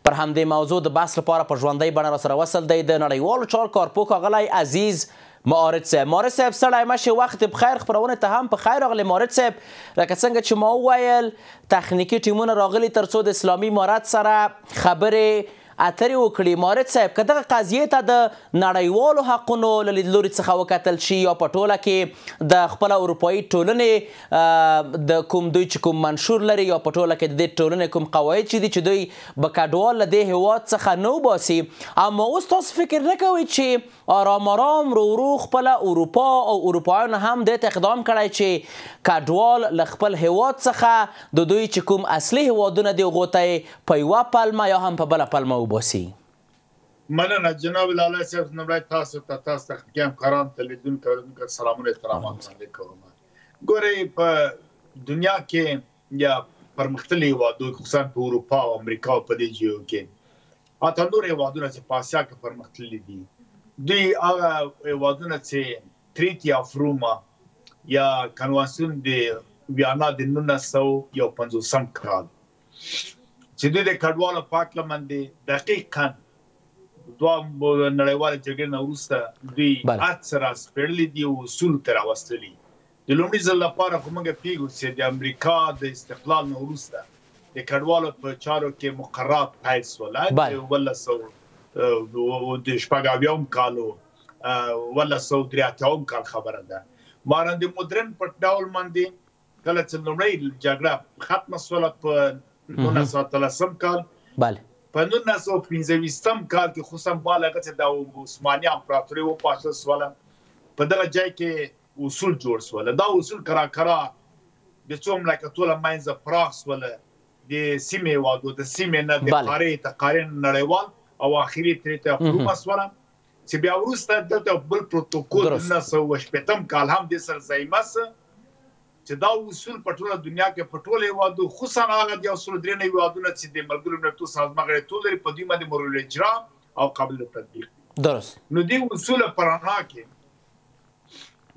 پر همدې موضوع د بحث لپاره په ژوندۍ بڼه راسره وصل دی د نړیوالو چارو کارپوه ښاغلی عزیز معارض صاحب. معارض صاحب ستړی مه شې، وخت بخیر، خپرونې ته هم په خیر راغلی. معارض صاحب لکه څنګه چې ما وویل تخنیکي ټیمونه راغلي تر څو د اسلامي امارت سره خبرې اترې وکړي. معارض صاحب که دغه قضیې ته د نړیوالو حقونو له لیدلوري څخه وکتل شي یا په ټوله کې د خپله اروپایي ټولنې د کوم دوی چې کوم منشور لري یا په ټوله کې د دې ټولنې کوم قواعد چې دي چې دوی به کډوال له دې هېواد څخه نه وباسي، اما اوس تاسو فکر نه کوئ چې آرام آرام ورو ورو خپله اروپا او اروپایانو هم دې ته اقدام کړی چې کډوال له خپل هېواد څخه د دوی چې کوم اصلي هېوادونه دي هغو ته یې په یوه پلمه یا هم په بله پلمه وباسي؟ مننه جناب لالی صاحب. لومړی تاسو ته تخنیکي همکارانو ته لیدونکو اورېدونکو سلامونه احترامات وړاندې کوم. ګورئ په دنیا کې یا پرمختللي هېوادو خصوصا په اروپا او امریکا او په دې جیو کې حتی نور هېوادونه چې په اسیا کې پرمختللي دي دوی هغه هېوادونه چې تریټي اف روما یا کنوانسیون د ویانا د 1950 کال چې دوی د کډوالو په هکله باندې دقیقاً دوه نړیوالې جګړې نه وروسته دوی هر څه راسپړلي دي او اصولو ته راوستلي. د لومړي ځل لپاره خو موږ پوهېږو چې د امریکا د استقلال نه وروسته د کډوالو په چارو کې مقررات پیل شول د شپږ اویاوم کال او 1983 کال خبره ده. مانند مدرن په ډول باندې کله چې لومړۍ جګړه ختمه شوله په 1913 کال، په 1915 کال کې خصوصا بالغه چې د عثماني امپراتورۍ وپاشل شوله، په دغه ځای کې اصول جوړ شول. دا اصول کرا د څو مملکتو له منځه پراخ شول، د سیمې هېوادو د سیمې نه د قارې ته قارې نړیوال او آخري تریټي اف روما شوله چې بیا وروسته دلته بل پروتوکول 1980 کال هم د سره ضایمه سه چې دا اصول په ټوله دنیا کې په ټوله هېوادو خصوصا هغه د 193 هېوادونه چې د ملګرو ملتونو سازمان غړیتوب لري په دوی باندې مورد اجرا او قابل تطبیق دي. درست. نو دې اصول په رڼا کې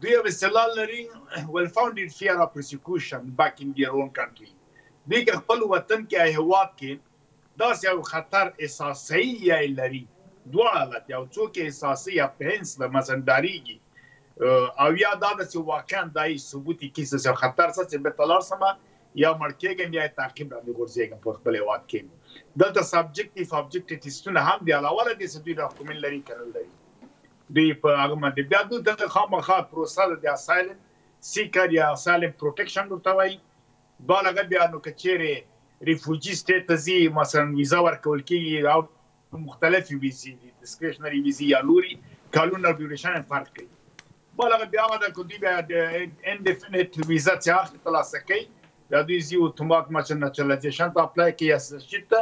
دوی یو اصطلاح لري well founded fear of persecution back in their own country. دوی که خپل وطن کې هېواد کې داسې یو خطر اساسي یې لري دواړه حالت یو څوک اساسي یا پهنس د مثلا ډارېږي او یا دا چې واقعا دای ثبوتي کیسه چې خطر څه چې به تلار سم یا مړ کېږم یا تعقیب باندې ګرځېږم په خپل هېواد کې. دلته سبجکټیو ابجکټیو ټیسټونه هم دی علاوه له دې چې دوی ډاکومنټ لري که نه لري دوی په هغه باندې بیا دوی دلته خامخا پروسه د اسایلم سیکر یا اسایلم پروټیکشن ورته وایي. بالغه بیا نو که چیرې ریفوجي سټیټ ته ځي مثلا ویزا ورکول کېږي او مختلفې ویزې دي ډسکریشنري ویزې یا نورې کلونه ډیوریشن فرق کوي. بالغه بیا هغه د کوم بیا د انډیفینټ ویزا چې اخلي ترلاسه کوي بیا دوی ځي اتومات ماچن نېچرالایزیشن ته اپلای کوي یا سټیټ ته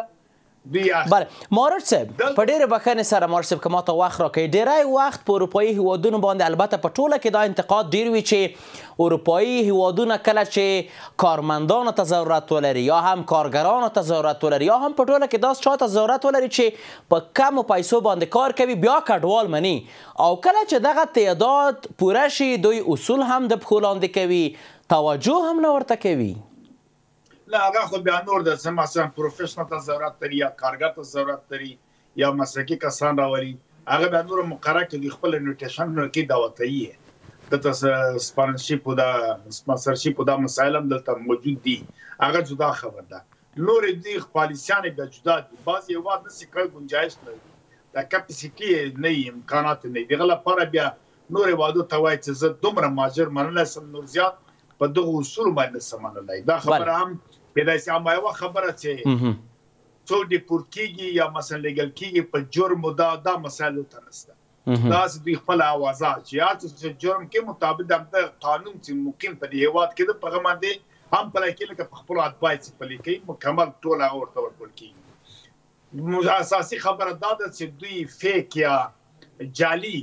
بله. معارض صاحب په ډېرې بښنې سره معارض صاحب که ماته وخت راکوي ډېری وخت په اروپایي هېوادونو باندې البته په ټوله کې دا انتقاد ډېر وي چې اروپایي هېوادونه کله چې کارمندانو ته ضرورت ولري یا هم کارګرانو ته ضرورت ولري یا هم په ټوله کې داسې چا ته ضرورت ولري چې په کمو پیسو باندې کار کوي بیا کډوال مني او کله چې دغه تعداد پوره شي دوی اصول هم د پښو لاندې کوي توجه هم نه ورته کوي. لا هغه خو بیا نور د مثلا پروفیشنل ته ضرورت لري یا کارګر ته ضرورت لري یا مسلکي کسان راولي هغه بیا نور مقرره کړي خپل انویټیشن کې دعوت یې دلته سپانسرشیپ او د سپانسرشیپ او د مسایل هم دلته موجود دي هغه جدا خبر ده. نور دې پالیسیان بیا جدا دي بعض یو وخت څه کوي گنجائش نه د کپاسټي نه امکانات نه دی غلا پر بیا نور وادو توای چې زه دومره ماجر منل سم نور زیات په دغه اصول باندې سمنلای دا خبره هم پیدا شي اما یو خبره چې څو ډیپورت کیږي یا مثلا لګل کیږي په جرم دا مسایل ته نشته دا دوی خپل اوازات چې یا چې جرم کې مطابق د قانون چې مقیم په دی هېواد کې د پیغام باندې هم په لکه لکه په خپل ادوایس په لیکي مکمل ټول هغه ورته ورکول کیږي. اساسي خبره دا ده چې دوی فیک یا جعلي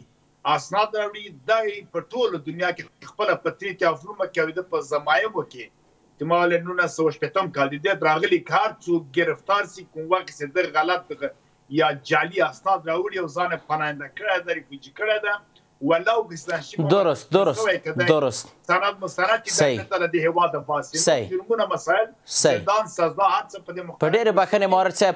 اسناد راوړي دا په ټول دنیا کې خپل پتریټي افرومه کوي د په زمایمو کې چې ما له 1980 کال د راغلي کار څوک گرفتار سي کوم وخت چې د غلط یا جعلي اسناد راوړي او ځان پناهنده کړی د ریفوجي کړی ده ولو که درست سند مستند چې د هیواد د فاصله جرمونه مسایل زندان سزا هر څه په دې په ډېرې بخښنې مارد صاحب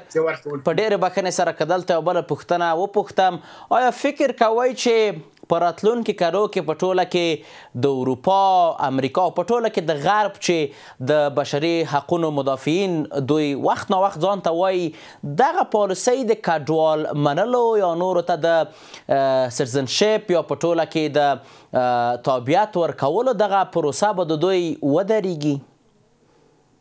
په ډېرې بخښنې سره که دلته یو بله پوښتنه وپوښتم آیا فکر کوئ چې په راتلونکي کلو کې په ټوله کې د اروپا امریکا او په ټوله کې د غرب چې د بشري حقونو مدافعین دوی وخت نه وخت ځان ته وایي دغه پالیسۍ د کډوال منلو یا نورو ته د سټیزنشپ یا په ټوله کې د تابعیت ورکولو دغه پروسه به د دوی ودرېږي؟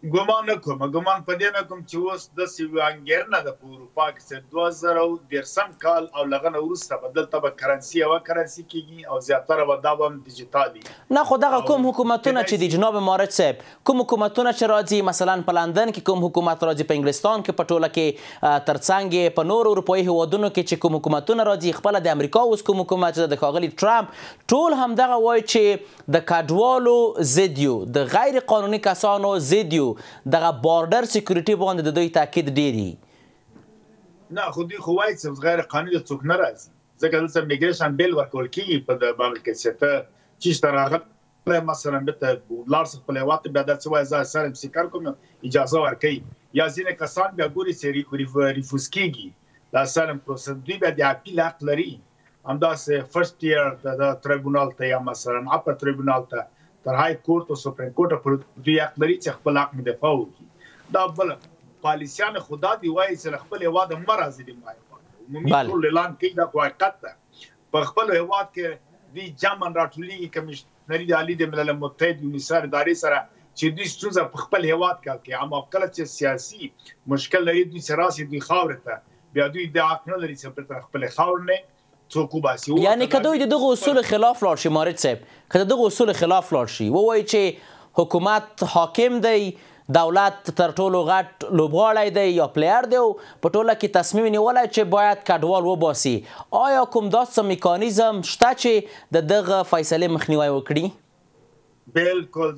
ګمان نه کوم په دې نه کوم چې اوس داسې انګېرنه ده په اروپا کې چې 2013 کال او له هغه وروسته به دلته به کرنسي کېږي او زیاتره به دا به هم ډیجیټالي نه خو دغه کوم حکومتونه چې دي جناب مارد صاحب کوم حکومتونه چې راځي مثلا په لندن کې کوم حکومت راځي په انګلستان کې په ټوله کې ترڅنګ په نورو اروپایي هیوادونو کې چې کوم حکومتونه راځي خپله د امریکا اوس کوم حکومت د ښاغلي ټرمپ ټول همدغه وایي چې د کډوالو ضد یو د غیر قانوني کسانو ضد یو دغه بارډر سکیورټي باندې د دوی تاکید ډېري نه خو دوی خو وایي چې غیر قانوني څوک نه راځي ځکه دلته میګریشن بیل ورکول کېږي په د باندې کې چې ته چېرته راغلی مثلا بېرته لاړ شې خپل هېواد ته بیا داسې وایي زه سر امسکار کوم اجازه ورکوي یا ځینې کسان بیا ګوري چې ریفوز کېږي د اسالم پروسس دوی بیا د اپیل حق لري همداسې فرست ایئر د ټریبونال ته یا مثلا اپر ټریبونال ته تر های کورټ او سپریم کورټ پر دوی حق لري چې خپل حق دفاع وکړي دا بل پالیسیان خدا دی وایي چې خپل هیواد مرزي دی عمومي ټول اعلان کوي دا حقیقت ده په خپل هیواد کې دی جامن راټولي کمشنري د عالی د ملل متحد یونیسار ادارې سره چې دوی ستونزه په خپل هیواد کې اما کله چې سیاسي مشکل لري دوی سراسي دوی خاور ته بیا دوی د حق نه لري چې پر خپل خاور نه یعنی که دوی د دغه اصول خلاف لاړ شي مارد صاحب که د دغه اصول خلاف لاړ شي ووایي چې حکومت حاکم دی دولت تر ټولو غټ لوبغاړی دی یا پلیر دی او په ټوله کې تصمیم نیولی چې باید کډوال وباسي آیا کوم داسې میکانیزم شته چې د دغه فیصلې مخنیوی وکړي؟ بالکل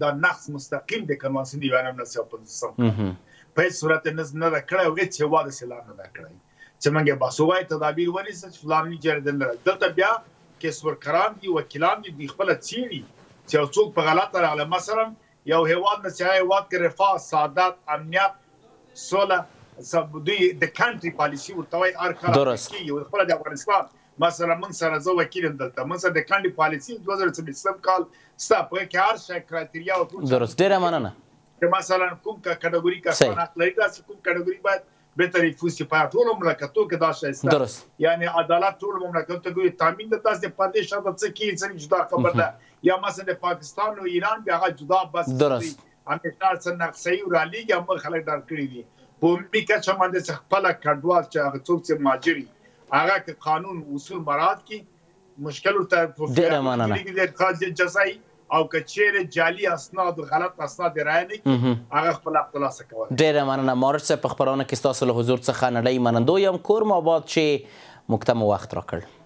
دا نقص مستقیم د کنوانسیون د یوانم نسیو پوزیسیون په هیڅ صورت نه ده کړی او هیڅ هیواد یې سلام نه ده کړی چې موږ باسوای تدابیر ونیسو چې فلاني جردن دلته بیا کیس ورکران دي وکیلان دي خپل چیري چې څوک په غلطه راغله مثلا یو هیواد نه چې هیواد کې رفاه سعادت امنیت سوله دوی د کانټري پالیسي ورته وایي درست یو خپل د افغانستان مثلا من سره زه وکیل دلته من سره د کانټري پالیسي 2023 کال ستا په کې هر شی کرایټریا او درست ډیره مننه چې مثلا کوم کټګوري کسان حق لري دا کوم کټګوري باید بهتري فوسي په ټول مملکتو کې دا شی است درست یعنی عدالت ټول مملکتو کې تامین د تاسو په دې شرط څه کې څنګه جدا خبر ده یا مثلا د پاکستان او ایران بیا جدا بس درست امریکا څنګه صحیح را لیږي هم خلک دار کړی دي په امریکا چې باندې خپل کډوال چې هغه څوک چې ماجري هغه کې قانون اصول مراد کی مشکل ورته ډیره مننه د جزای او کچېره جعلي اسناد غلط اسناد رانه هغه خپل خلاصه کول ډیره مننه مارد صاحب په خبرونه کې تاسو له حضور څخه نړۍ منندوی یم کور مو آباد چې موږ ته وخت راکړ